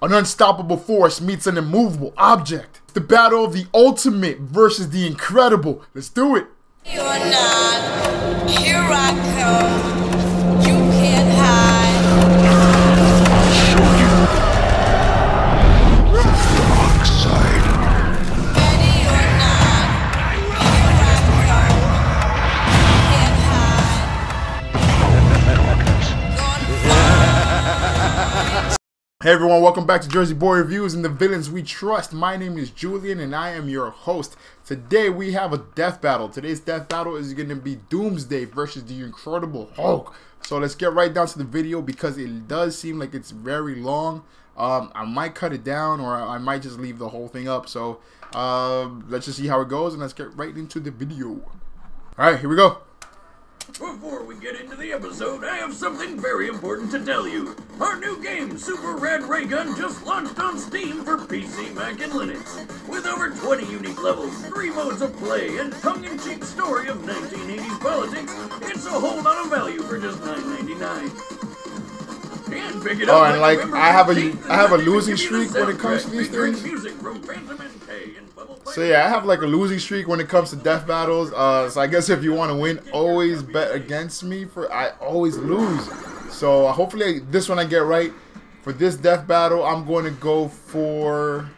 An unstoppable force meets an immovable object. The battle of the ultimate versus the incredible. Let's do it. You're not. Here I come. You can't hide. Dark side. Ready or not. Here I come. You can't hide. Hey everyone, welcome back to Jersey Boy Reviews and the villains we trust. My name is Julian and I am your host. Today we have a death battle. Today's death battle is going to be Doomsday versus the Incredible Hulk. So let's get right down to the video because it does seem like it's very long. I might cut it down or I might just leave the whole thing up. So let's just see how it goes and let's get right into the video. Alright, here we go. Before we get into the episode, I have something very important to tell you. Our new game, Super Rad Ray Gun, just launched on Steam for PC, Mac, and Linux. With over 20 unique levels, 3 modes of play, and tongue-in-cheek story of 1980s politics, it's a whole lot of value for just $9.99. And pick it up. Oh, and like I have a losing streak when it comes to these things. So yeah, I have like a losing streak when it comes to death battles. So I guess if you want to win, always bet against me. I always lose. So hopefully this one I get right. For this death battle, I'm going to go for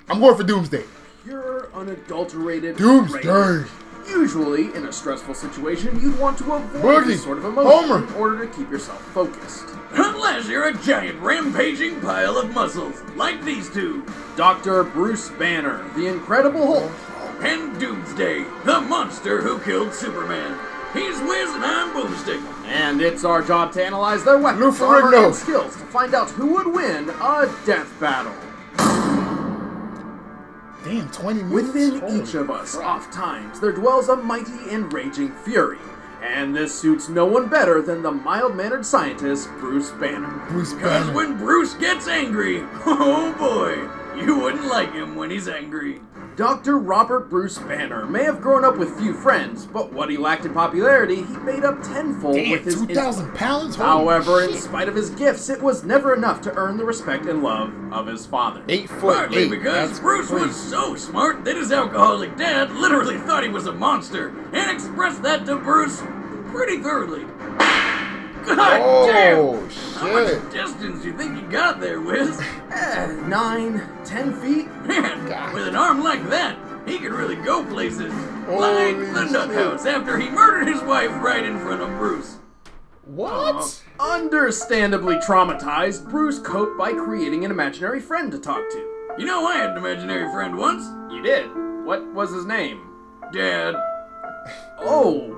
Doomsday. Pure, unadulterated Doomsday. rage. Usually, in a stressful situation, you'd want to avoid this sort of emotion in order to keep yourself focused. Unless you're a giant rampaging pile of muscles, like these two. Dr. Bruce Banner, the Incredible Hulk. And Doomsday, the monster who killed Superman. He's Wiz and I'm Boomstick. And it's our job to analyze their weapons, armor, and skills to find out who would win a death battle. Damn, 20 minutes? Within each of us, oft times, there dwells a mighty and raging fury. And this suits no one better than the mild-mannered scientist, Bruce Banner. Because when Bruce gets angry, oh boy, you wouldn't like him when he's angry. Dr. Robert Bruce Banner may have grown up with few friends, but what he lacked in popularity, he made up tenfold with his 2,000 pounds? However, in spite of his gifts, it was never enough to earn the respect and love of his father. 8'8". Because Bruce was so smart that his alcoholic dad literally thought he was a monster and expressed that to Bruce pretty thoroughly. God damn! Shit. How much distance do you think you got there, Wiz? 9, 10 feet? Man, with an arm like that, he could really go places. Like the nut house after he murdered his wife right in front of Bruce. What? Understandably traumatized, Bruce coped by creating an imaginary friend to talk to. You know, I had an imaginary friend once. You did? What was his name? Dad. Oh.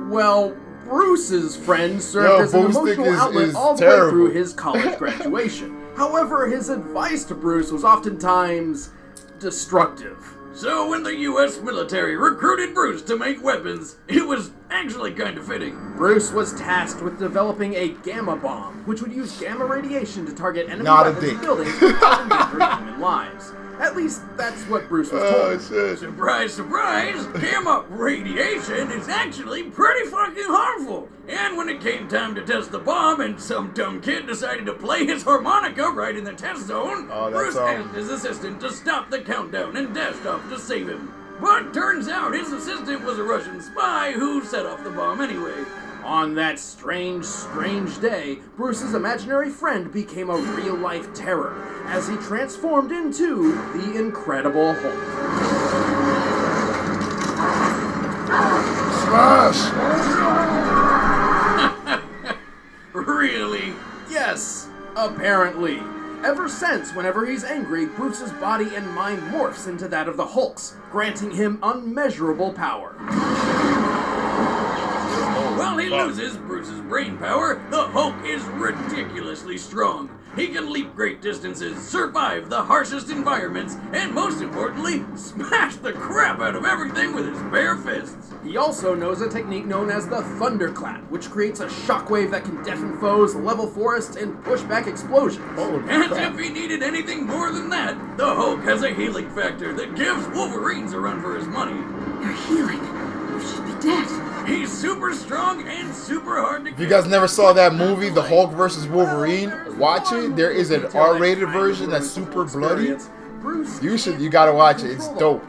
Well, Bruce's friend served as an emotional outlet all the way through his college graduation. However, his advice to Bruce was oftentimes destructive. So when the U.S. military recruited Bruce to make weapons, it was actually kind of fitting. Bruce was tasked with developing a gamma bomb, which would use gamma radiation to target enemy weapons and buildings without endangering human lives. At least, that's what Bruce was told. Shit. Surprise, surprise! Gamma radiation is actually pretty fucking harmful! And when it came time to test the bomb and some dumb kid decided to play his harmonica right in the test zone, Bruce asked his assistant to stop the countdown and dashed off to save him. But turns out his assistant was a Russian spy who set off the bomb anyway. On that strange, strange day, Bruce's imaginary friend became a real-life terror as he transformed into the Incredible Hulk. Smash! Really? Yes, apparently. Ever since, whenever he's angry, Bruce's body and mind morphs into that of the Hulk's, granting him unmeasurable power. While he loses Bruce's brain power, the Hulk is ridiculously strong. He can leap great distances, survive the harshest environments, and most importantly, smash the crap out of everything with his bare fists. He also knows a technique known as the thunderclap, which creates a shockwave that can deafen foes, level forests, and push back explosions. As if he needed anything more than that, the Hulk has a healing factor that gives Wolverines a run for his money. You're healing. You should be dead. He's super strong and super hard to If you guys never saw that movie, The Hulk vs. Wolverine, watch it. There is an R-rated version that's super bloody. You gotta watch it. It's dope.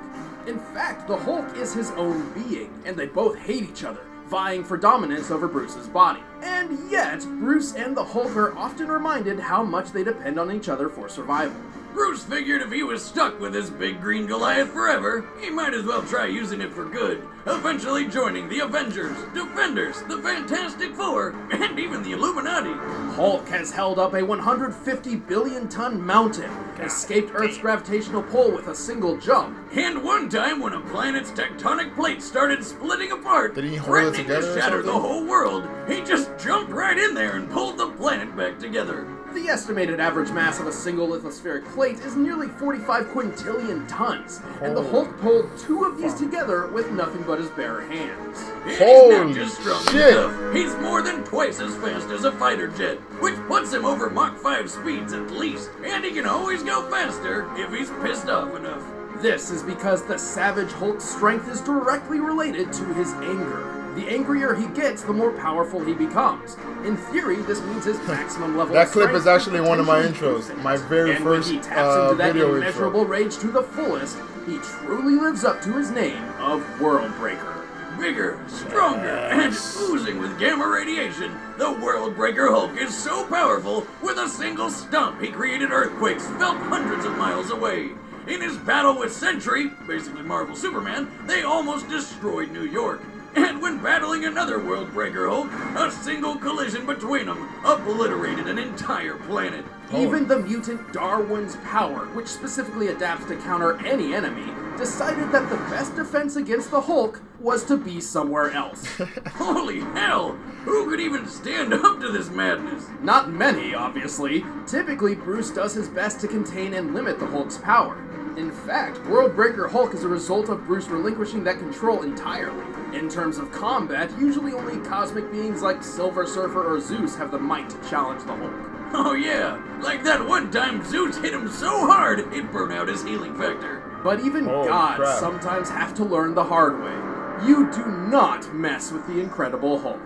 In fact, the Hulk is his own being, and they both hate each other, vying for dominance over Bruce's body. And yet, Bruce and the Hulk are often reminded how much they depend on each other for survival. Bruce figured if he was stuck with his big green Goliath forever, he might as well try using it for good, eventually joining the Avengers, Defenders, the Fantastic Four, and even the Illuminati. Hulk has held up a 150 billion ton mountain, escaped Earth's gravitational pull with a single jump. And one time when a planet's tectonic plates started splitting apart, did he hold it threatening together to shatter the whole world, he just jumped right in there and pulled the planet back together. The estimated average mass of a single lithospheric plate is nearly 45 quintillion tons, and the Hulk pulled 2 of these together with nothing but his bare hands. Holy he's not just strong shit! and tough, he's more than twice as fast as a fighter jet, which puts him over Mach 5 speeds at least, and he can always go faster if he's pissed off enough. This is because the Savage Hulk's strength is directly related to his anger. The angrier he gets, the more powerful he becomes. In theory, this means his maximum level That of clip strength is actually one of my potentially intros. infinite. My very and first when he taps into that video immeasurable intro. rage to the fullest, he truly lives up to his name of World Breaker. Bigger, stronger, and oozing with gamma radiation, the World Breaker Hulk is so powerful, with a single stomp he created earthquakes felt hundreds of miles away. In his battle with Sentry, basically Marvel Superman, they almost destroyed New York. And when battling another World Breaker Hulk, a single collision between them obliterated an entire planet. Even the mutant Darwin's power, which specifically adapts to counter any enemy, decided that the best defense against the Hulk was to be somewhere else. Holy hell! Who could even stand up to this madness? Not many, obviously. Typically, Bruce does his best to contain and limit the Hulk's power. In fact, World Breaker Hulk is a result of Bruce relinquishing that control entirely. In terms of combat, usually only cosmic beings like Silver Surfer or Zeus have the might to challenge the Hulk. Oh yeah, like that one time Zeus hit him so hard it burned out his healing factor. But even Holy gods crap. sometimes have to learn the hard way. You do not mess with the Incredible Hulk.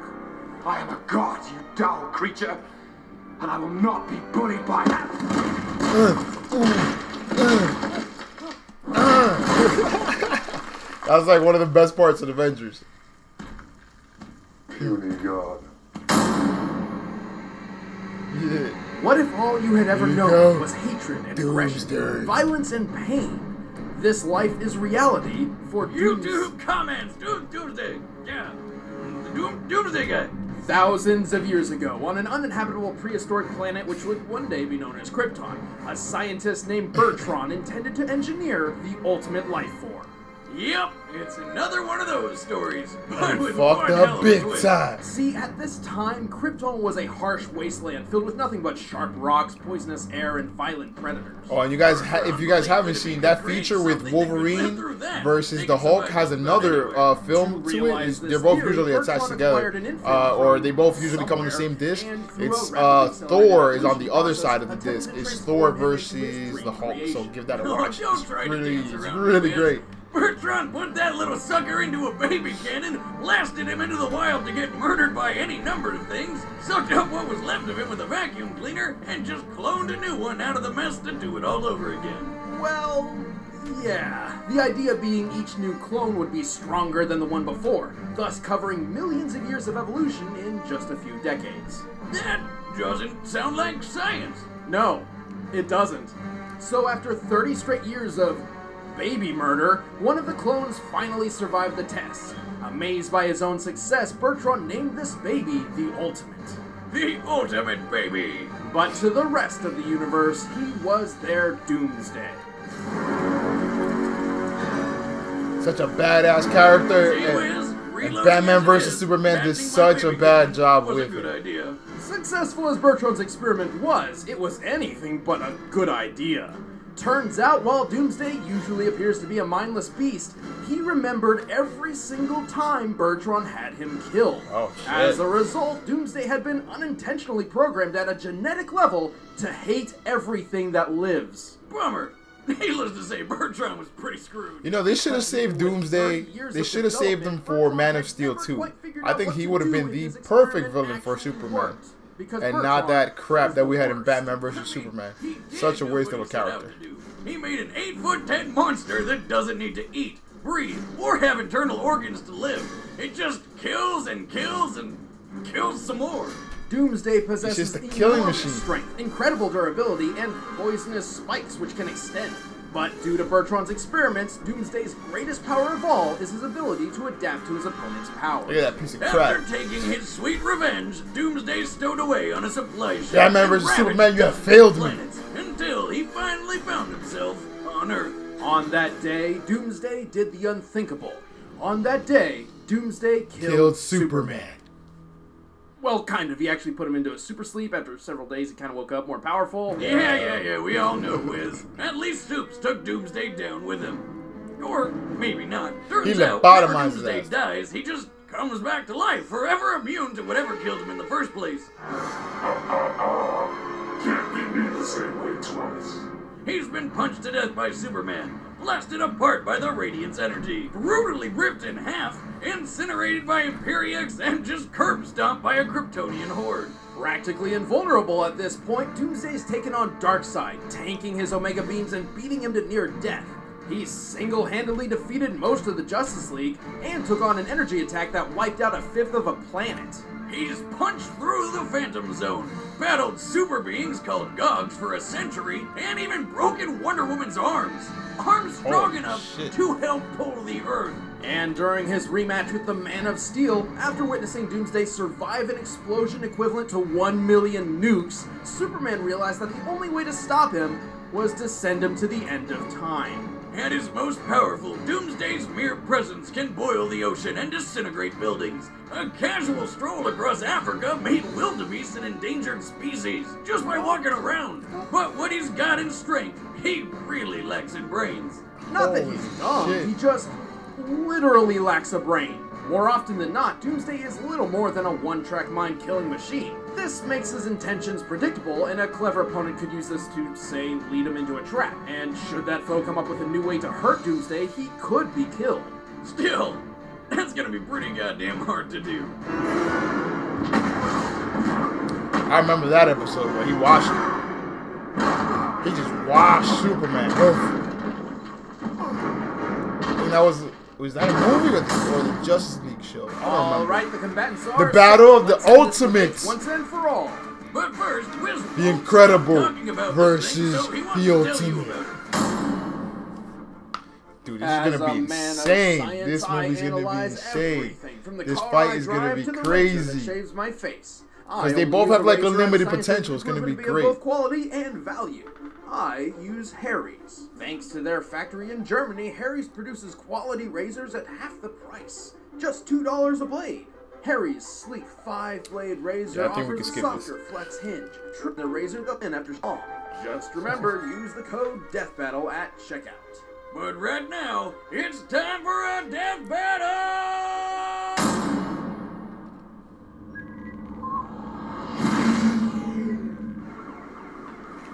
I am a god, you dull creature, and I will not be bullied by that. That was like one of the best parts of Avengers. Puny god. Yeah. What if all you had ever Here you known go. was hatred and Doomsday. aggression, violence and pain? This life is reality for YouTube comments, Doomsday, yeah, the Doomsday guy. Thousands of years ago, on an uninhabitable prehistoric planet which would one day be known as Krypton, a scientist named Bertrand intended to engineer the ultimate life form. Yep, it's another one of those stories, but with Fucked one hell up of a big twist. time. See, at this time, Krypton was a harsh wasteland filled with nothing but sharp rocks, poisonous air, and violent predators. Oh, and you guys, if you guys haven't seen that feature with Wolverine versus the Hulk, has another film to it. They're both usually attached together, or they both usually come on the same disc. It's Thor is on the other side of the disc. It's Thor versus the Hulk. So give that a watch. It's really great. Bertrand put that little sucker into a baby cannon, blasted him into the wild to get murdered by any number of things, sucked up what was left of him with a vacuum cleaner, and just cloned a new one out of the mess to do it all over again. Well, yeah. The idea being each new clone would be stronger than the one before, thus covering millions of years of evolution in just a few decades. That doesn't sound like science. No, it doesn't. So after 30 straight years of baby murder, one of the clones finally survived the test. Amazed by his own success, Bertrand named this baby the Ultimate. The ultimate baby. But to the rest of the universe, he was their Doomsday. Such a badass character, and Batman vs Superman did such a bad job with it. Idea. Successful as Bertrand's experiment was, it was anything but a good idea. Turns out, while Doomsday usually appears to be a mindless beast, he remembered every single time Bertrand had him killed. Oh, shit. As a result, Doomsday had been unintentionally programmed at a genetic level to hate everything that lives. Bummer. Needless to say, Bertrand was pretty screwed. You know, they should have saved Doomsday. They should have saved him for Man of Steel 2. I think he would have been the perfect villain for Superman. And not that crap that we had in Batman vs. Superman. Such a waste of a character. He made an 8'10" monster that doesn't need to eat, breathe, or have internal organs to live. It just kills and kills and kills some more. Doomsday possesses a killing machine. Strength, incredible durability, and poisonous spikes which can extend. But due to Bertrand's experiments, Doomsday's greatest power of all is his ability to adapt to his opponent's power. Look at that piece of crap. After taking his sweet revenge, Doomsday stowed away on a supply ship. Batman vs. Superman, you have failed me. Until he finally found himself on Earth. On that day, Doomsday did the unthinkable. On that day, Doomsday killed Superman. Well, kind of. He actually put him into a super sleep. After several days, he kind of woke up more powerful. Yeah, we all know Wiz. At least Supes took Doomsday down with him. Or maybe not. Turns out, whenever Doomsday dies, he just comes back to life, forever immune to whatever killed him in the first place. Can't leave me the same way twice. He's been punched to death by Superman, blasted apart by the Radiant's energy, brutally ripped in half, incinerated by Imperiex, and just curb stomped by a Kryptonian horde. Practically invulnerable at this point, Doomsday's taken on Darkseid, tanking his Omega beams and beating him to near death. He single-handedly defeated most of the Justice League and took on an energy attack that wiped out a fifth of a planet. He's punched through the Phantom Zone, battled super beings called Gogs for a century, and even broken Wonder Woman's arms. Arms strong enough to help pull the Earth. And during his rematch with the Man of Steel, after witnessing Doomsday survive an explosion equivalent to 1 million nukes, Superman realized that the only way to stop him was to send him to the end of time. At his most powerful, Doomsday's mere presence can boil the ocean and disintegrate buildings. A casual stroll across Africa made wildebeest an endangered species just by walking around. But what he's got in strength, he really lacks in brains. Not that he's dumb, he just literally lacks a brain. More often than not, Doomsday is little more than a one-track mind-killing machine. This makes his intentions predictable, and a clever opponent could use this to, say, lead him into a trap. And should that foe come up with a new way to hurt Doomsday, he could be killed. Still, that's gonna be pretty goddamn hard to do. I remember that episode where he washed him. He just washed Superman. And that was that a movie or the Justice League show? All right, the combatants are the Battle of the Ultimates. Once and for all. But first, the Incredible versus the Ultimate. Dude, this is gonna be insane. This movie's gonna be insane. This fight is gonna be crazy. Because they both have like unlimited potential. It's gonna be great. Both quality and value. I use Harry's. Thanks to their factory in Germany, Harry's produces quality razors at half the price. Just $2 a blade. Harry's sleek 5-blade razor offers a softer flex hinge. Trim the razor in after all. Just remember, use the code DEATHBATTLE at checkout. But right now, it's time for a death battle!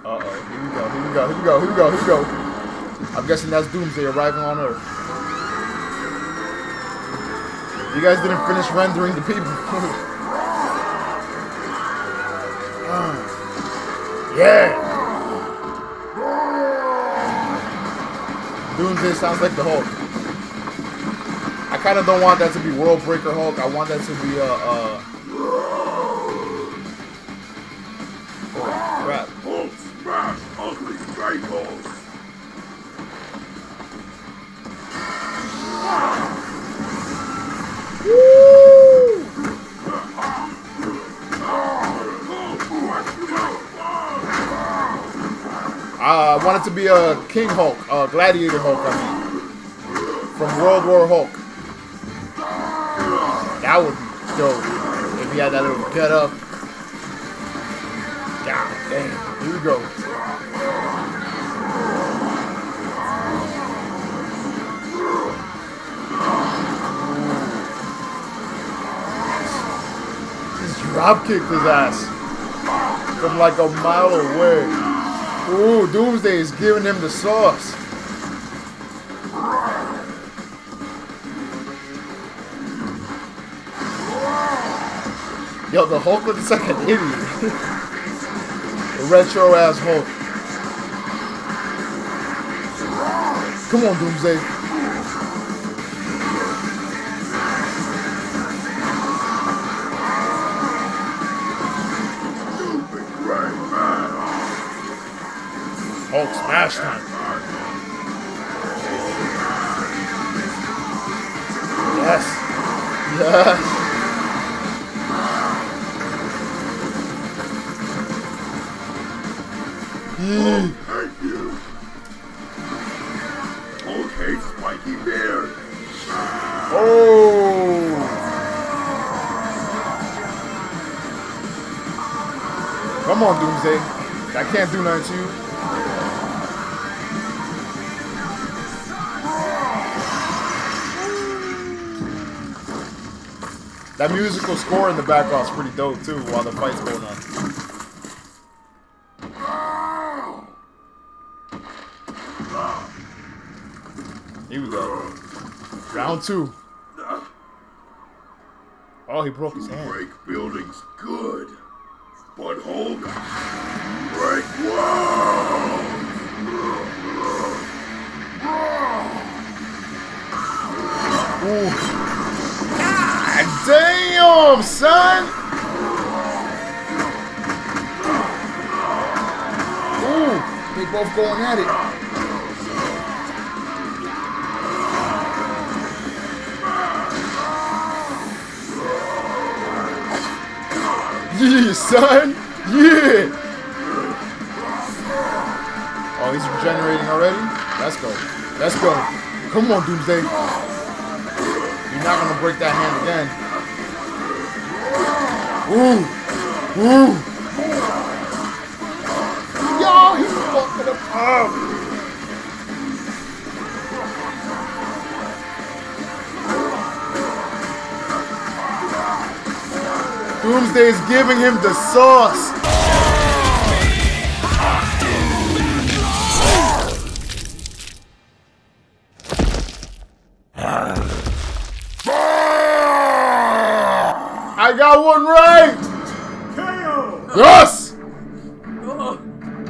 Uh-oh, here we go. I'm guessing that's Doomsday arriving on Earth. You guys didn't finish rendering the people. Yeah! Doomsday sounds like the Hulk. I kind of don't want that to be World Breaker Hulk. I want that to be oh, crap. Hulk smash ugly staples. I want it to be a King Hulk, Gladiator Hulk, I mean, from World War Hulk. That would be dope if he had that little get up. God damn, here we go. Just drop kicked his ass from like a mile away. Ooh, Doomsday is giving him the sauce. Yo, the Hulk looks like an idiot. A retro ass Hulk. Come on, Doomsday. Hulk smash time. Yes. Yes. Oh, thank you. Okay, spiky beard. Oh. Come on, Doomsday. I can't do nothing to you. That musical score in the background is pretty dope too while the fight's going on. Here we go. Round 2. Oh, he broke his hand. Break buildings good, but Hulk, break walls. Ooh. God damn, son! Ooh, they both going at it. Yeah, son! Yeah! Oh, he's regenerating already? Let's go. Let's go. Come on, Doomsday. You're not gonna break that hand again. Ooh! Ooh! Yo, he's fucking him up! Doomsday is giving him the sauce. I got one right. KO. Yes. Oh,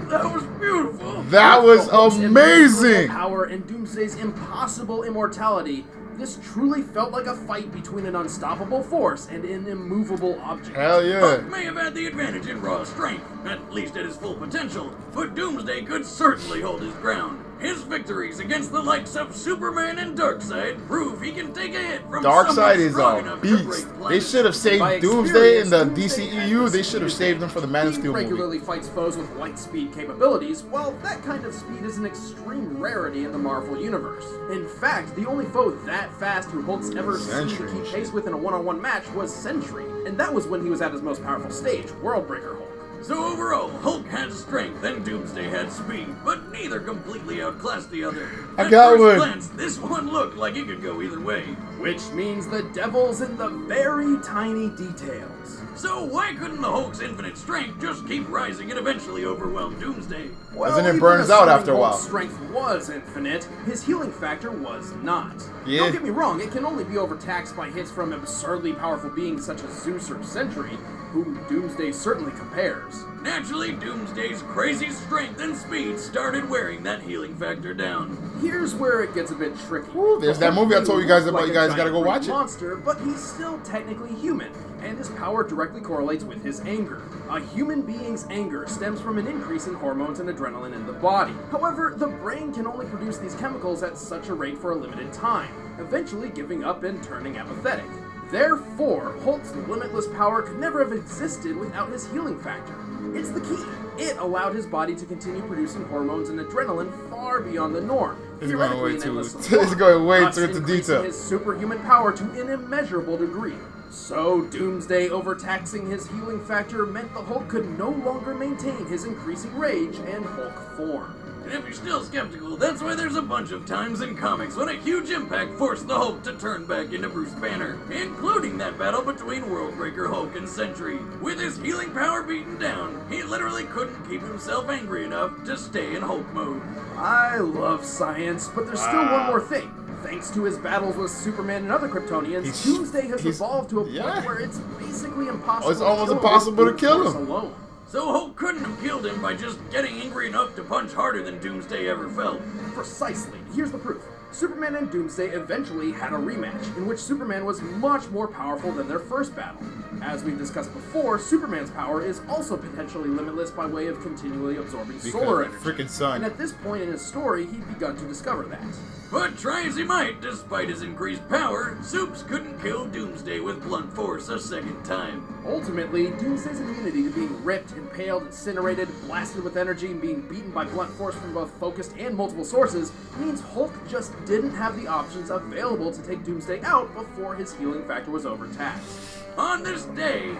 that was beautiful. That was amazing. Power and Doomsday's impossible immortality. This truly felt like a fight between an unstoppable force and an immovable object. Hell yeah. Hulk may have had the advantage in raw strength, at least at his full potential, but Doomsday could certainly hold his ground. His victories against the likes of Superman and Darkseid prove he can take a hit from Darkseid is strong a enough to break beast. They planets. should have saved Doomsday in the DCEU. They should have saved him for the Man of Steel movie. Regularly fights foes with light speed capabilities. Well, that kind of speed is an extreme rarity in the Marvel Universe. In fact, the only foe that fast who Hulk's ever seen to keep pace with in a one-on-one match was Sentry, and that was when he was at his most powerful stage, Worldbreaker Hulk. So overall, Hulk had strength and Doomsday had speed, but neither completely outclassed the other. I got At first one. glance, this one looked like it could go either way. Which means the devil's in the very tiny details. So why couldn't the Hulk's infinite strength just keep rising and eventually overwhelm Doomsday? Well, Doesn't it even burns out assuming after a while? Hulk's strength was infinite, his healing factor was not. Yeah. Don't get me wrong, it can only be overtaxed by hits from absurdly powerful beings such as Zeus or Sentry, whom Doomsday certainly compares. Naturally, Doomsday's crazy strength and speed started wearing that healing factor down. Here's where it gets a bit tricky. Ooh, there's that movie I told you guys about. You guys gotta go watch it. Monster, but he's still technically human, and his power directly correlates with his anger. A human being's anger stems from an increase in hormones and adrenaline in the body. However, the brain can only produce these chemicals at such a rate for a limited time, eventually giving up and turning apathetic. Therefore, Hulk's limitless power could never have existed without his healing factor. It's the key. It allowed his body to continue producing hormones and adrenaline far beyond the norm. It's going way theoretically an too. endless It's going way thus too into increasing detail. his superhuman power to an immeasurable degree. So, Doomsday overtaxing his healing factor meant the Hulk could no longer maintain his increasing rage and Hulk form. And if you're still skeptical, that's why there's a bunch of times in comics when a huge impact forced the Hulk to turn back into Bruce Banner, including that battle between Worldbreaker Hulk and Sentry. With his healing power beaten down, he literally couldn't keep himself angry enough to stay in Hulk mode. I love science, but there's still one more thing. Thanks to his battles with Superman and other Kryptonians, Doomsday has evolved to a point where it's basically impossible. It's almost impossible to kill him. Alone. So Hulk couldn't have killed him by just getting angry enough to punch harder than Doomsday ever felt. Precisely. Here's the proof. Superman and Doomsday eventually had a rematch, in which Superman was much more powerful than their first battle. As we've discussed before, Superman's power is also potentially limitless by way of continually absorbing solar energy. Freaking sun. And at this point in his story, he'd begun to discover that. But try as he might, despite his increased power, Supes couldn't kill Doomsday with blunt force a second time. Ultimately, Doomsday's immunity to being ripped, impaled, incinerated, blasted with energy, and being beaten by blunt force from both focused and multiple sources means Hulk just didn't have the options available to take Doomsday out before his healing factor was overtaxed. On this day,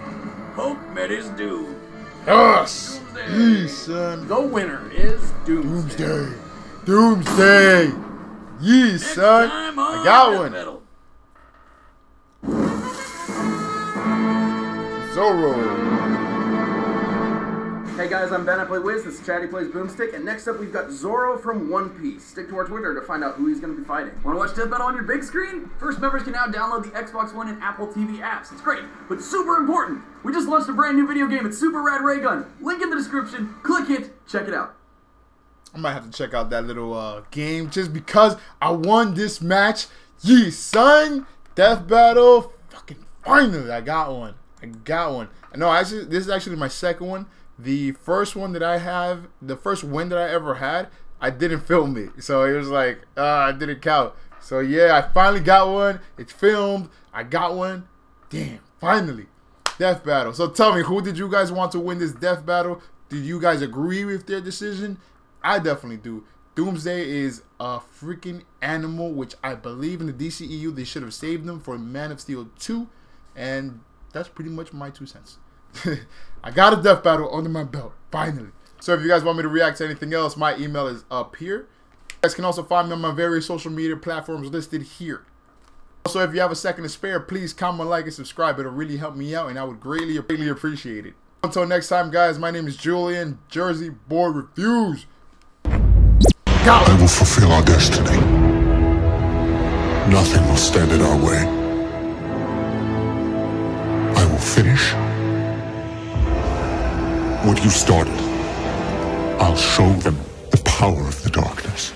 Hulk met his doom. Yes! Yee, son. The winner is Doomsday. Doomsday! Yee, son. I got one. Zorro. Hey guys, I'm Ben, I play Wiz, this is Chatty Plays Boomstick, and next up we've got Zorro from One Piece. Stick to our Twitter to find out who he's going to be fighting. Want to watch Death Battle on your big screen? First members can now download the Xbox One and Apple TV apps. It's great, but super important. We just launched a brand new video game. It's Super Rad Ray Gun. Link in the description. Click it. Check it out. I might have to check out that little game just because I won this match. Yee, son. Death Battle. Fucking finally, I got one. No, actually, this is actually my second one. The first one that I have, the first win that I ever had, I didn't film it. So it was like, it didn't count. So yeah, I finally got one. It's filmed. I got one. Damn, finally. Death Battle. So tell me, who did you guys want to win this Death Battle? Did you guys agree with their decision? I definitely do. Doomsday is a freaking animal, which I believe in the DCEU, they should have saved him for Man of Steel 2. And that's pretty much my 2 cents. I got a Death Battle under my belt, finally. So if you guys want me to react to anything else, my email is up here. You guys can also find me on my various social media platforms listed here. Also, if you have a second to spare, please comment, like, and subscribe. It'll really help me out, and I would greatly appreciate it. Until next time, guys, my name is Julian, Jersey Boy Reviews. I will fulfill our destiny. Nothing will stand in our way. I will finish what you started. I'll show them the power of the darkness.